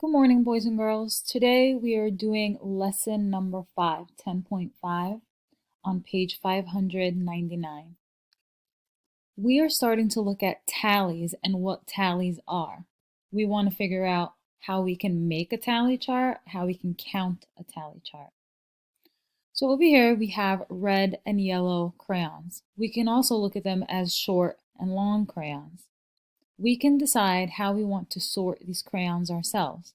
Good morning, boys and girls. Today we are doing lesson number 5, 10.5, on page 599. We are starting to look at tallies and what tallies are. We want to figure out how we can make a tally chart, how we can count a tally chart. So over here we have red and yellow crayons. We can also look at them as short and long crayons. We can decide how we want to sort these crayons ourselves.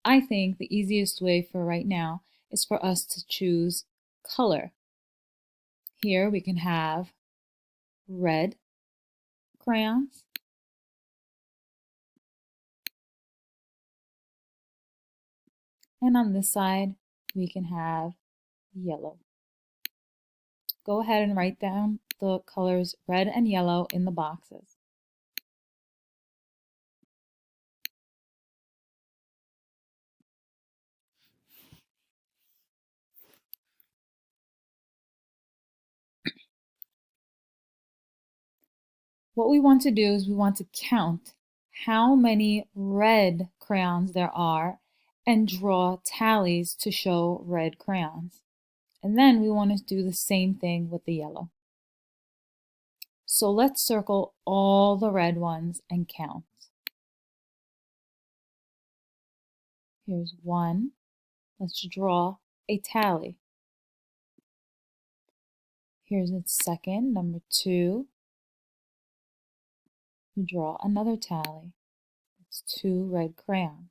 I think the easiest way for right now is for us to choose color. Here we can have red crayons, and on this side we can have yellow. Go ahead and write down the colors red and yellow in the boxes. What we want to do is we want to count how many red crayons there are and draw tallies to show red crayons. And then we want to do the same thing with the yellow. So let's circle all the red ones and count. Here's one. Let's draw a tally. Here's its second, number 2. We draw another tally. It's 2 red crayons.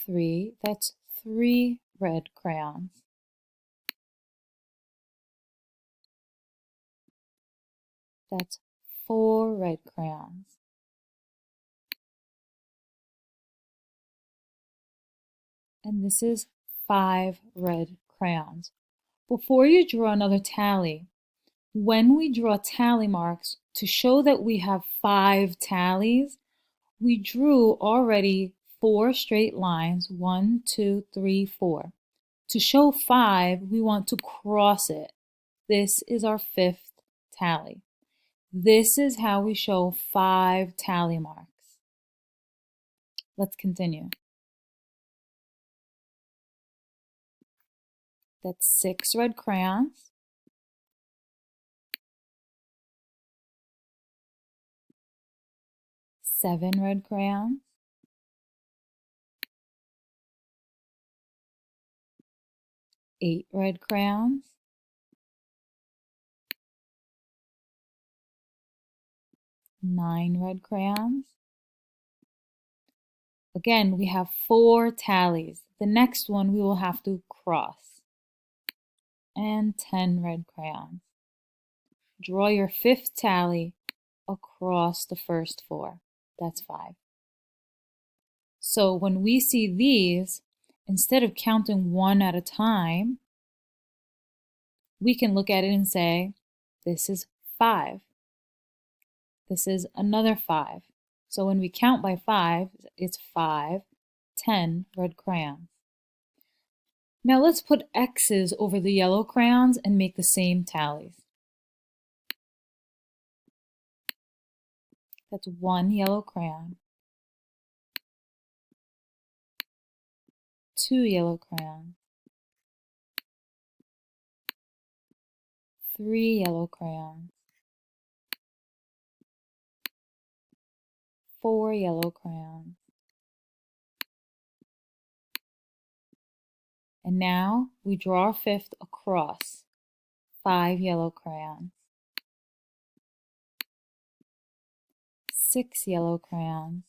3, that's 3 red crayons. That's 4 red crayons. And this is 5 red crayons. Before you draw another tally, when we draw tally marks to show that we have 5 tallies, we drew already 4 straight lines, 1, 2, 3, 4. To show 5, we want to cross it. This is our 5th tally. This is how we show 5 tally marks. Let's continue. That's 6 red crayons. 7 red crayons. 8 red crayons. 9 red crayons. Again, we have 4 tallies. The next one we will have to cross. And 10 red crayons. Draw your 5th tally across the first 4. That's 5. So when we see these, instead of counting one at a time, we can look at it and say, this is 5. This is another 5. So when we count by 5, it's 5, 10 red crayons. Now let's put X's over the yellow crayons and make the same tallies. That's 1 yellow crayon, 2 yellow crayons, 3 yellow crayons, 4 yellow crayons. And now we draw our 5th across, 5 yellow crayons, 6 yellow crayons,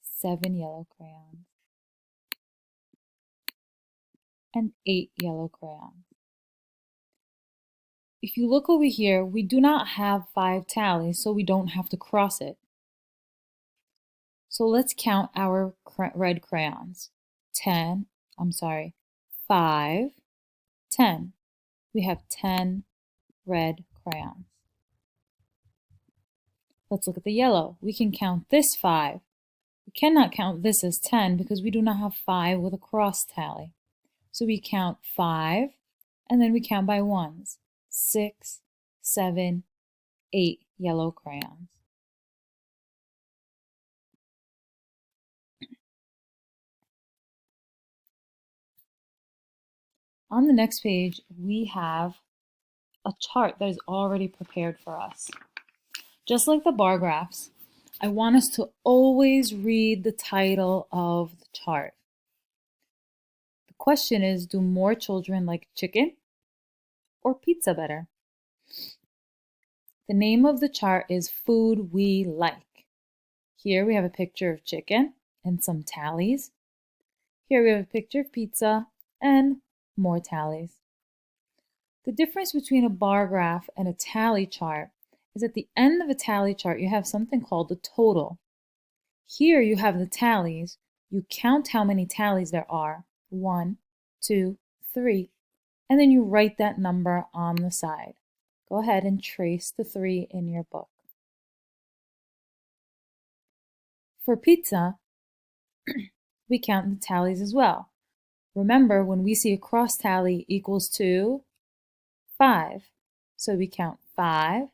7 yellow crayons, and 8 yellow crayons. If you look over here, we do not have 5 tallies, so we don't have to cross it. So let's count our red crayons. 5, 10. We have 10 red crayons. Let's look at the yellow. We can count this 5. We cannot count this as 10 because we do not have 5 with a cross tally. So we count 5, and then we count by ones. 6, 7, 8 yellow crayons. On the next page, we have a chart that is already prepared for us. Just like the bar graphs, I want us to always read the title of the chart. The question is, do more children like chicken or pizza better? The name of the chart is Food We Like. Here we have a picture of chicken and some tallies. Here we have a picture of pizza and more tallies. The difference between a bar graph and a tally chart is at the end of a tally chart, you have something called the total. Here you have the tallies. You count how many tallies there are, 1, 2, 3, and then you write that number on the side. Go ahead and trace the 3 in your book. For pizza, we count the tallies as well. Remember, when we see a cross tally equals to 5, so we count 5,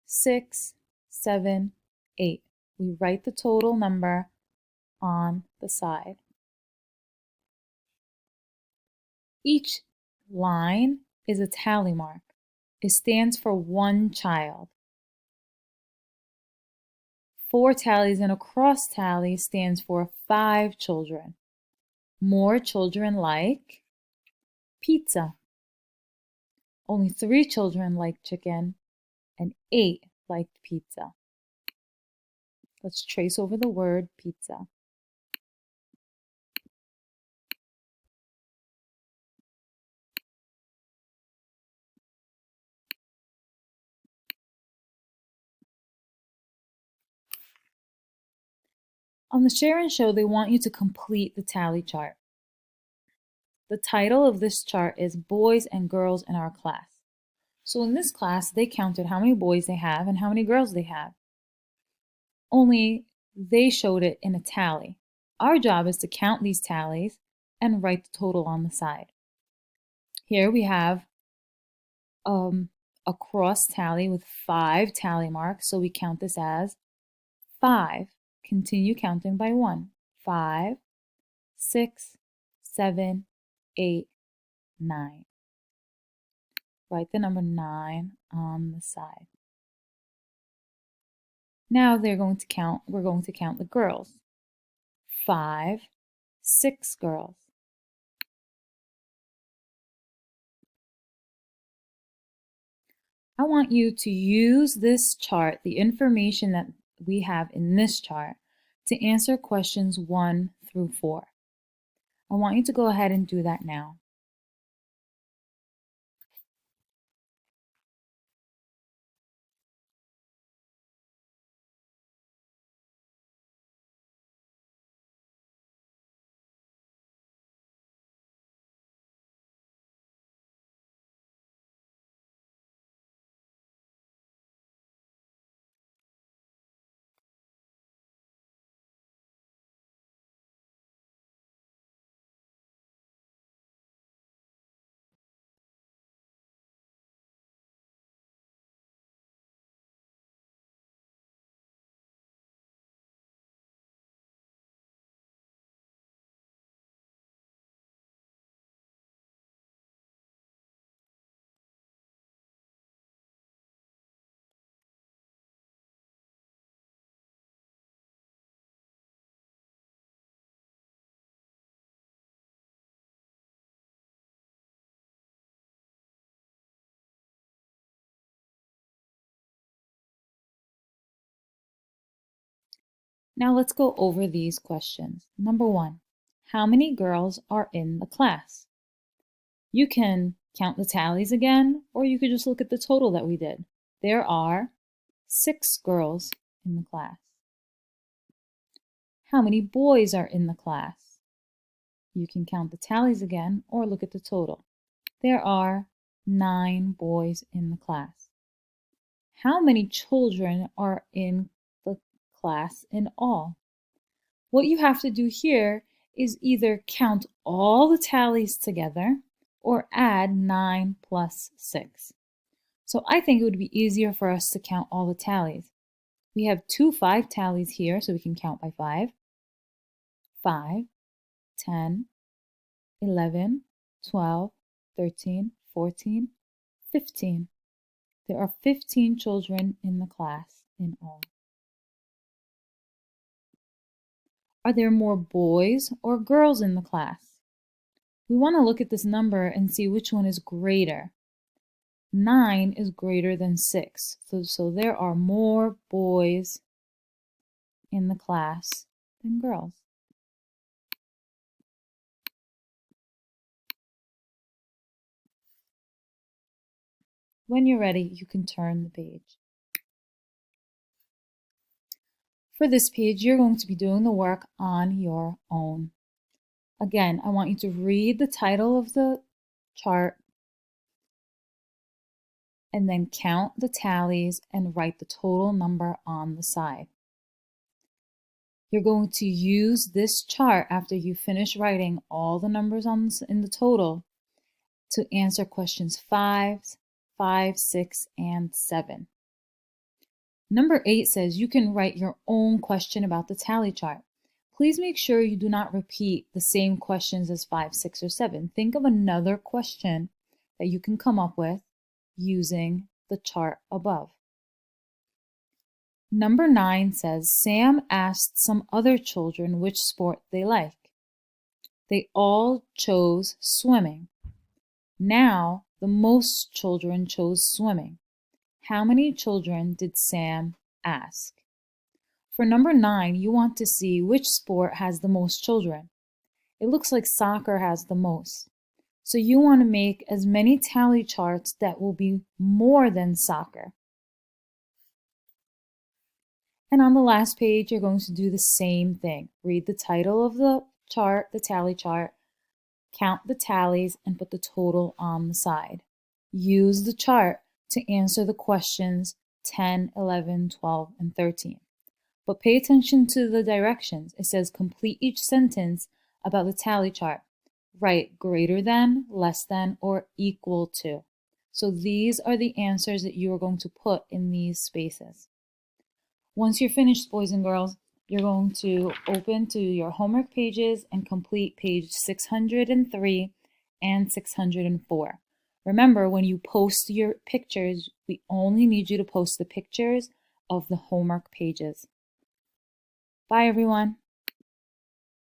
6, 7, 8. We write the total number on the side. Each line is a tally mark. It stands for one child. 4 tallies and a cross tally stands for 5 children. More children like pizza. Only 3 children like chicken and 8 liked pizza. Let's trace over the word pizza. On the Share and Show, they want you to complete the tally chart. The title of this chart is Boys and Girls in Our Class. So in this class, they counted how many boys they have and how many girls they have. Only they showed it in a tally. Our job is to count these tallies and write the total on the side. Here we have a cross tally with 5 tally marks, so we count this as 5. Continue counting by 1. 5, 6, 7, 8, 9. Write the number 9 on the side. Now we're going to count the girls. 5, 6 girls. I want you to use this chart, the information that we have in this chart, to answer questions 1 through 4. I want you to go ahead and do that now. Now let's go over these questions. Number 1, how many girls are in the class? You can count the tallies again, or you could just look at the total that we did. There are 6 girls in the class. How many boys are in the class? You can count the tallies again, or look at the total. There are 9 boys in the class. How many children are in the class in all? What you have to do here is either count all the tallies together or add 9 plus 6. So I think it would be easier for us to count all the tallies. We have 2 5 tallies here, so we can count by 5. 5, 10, 11, 12, 13, 14, 15. There are 15 children in the class in all. Are there more boys or girls in the class? We want to look at this number and see which one is greater. 9 is greater than 6, so there are more boys in the class than girls. When you're ready, you can turn the page. For this page, you're going to be doing the work on your own. Again, I want you to read the title of the chart and then count the tallies and write the total number on the side. You're going to use this chart after you finish writing all the numbers in the total to answer questions 5, 6, and 7. Number 8 says you can write your own question about the tally chart. Please make sure you do not repeat the same questions as 5, 6, or 7. Think of another question that you can come up with using the chart above. Number 9 says Sam asked some other children which sport they like. They all chose swimming. Now, the most children chose swimming. How many children did Sam ask? For number 9, you want to see which sport has the most children. It looks like soccer has the most. So you want to make as many tally charts that will be more than soccer. And on the last page, you're going to do the same thing. Read the title of the chart, the tally chart, count the tallies, and put the total on the side. Use the chart to answer the questions 10, 11, 12, and 13. But pay attention to the directions. It says complete each sentence about the tally chart. Write greater than, less than, or equal to. So these are the answers that you are going to put in these spaces. Once you're finished, boys and girls, you're going to open to your homework pages and complete page 603 and 604. Remember, when you post your pictures, we only need you to post the pictures of the homework pages. Bye, everyone.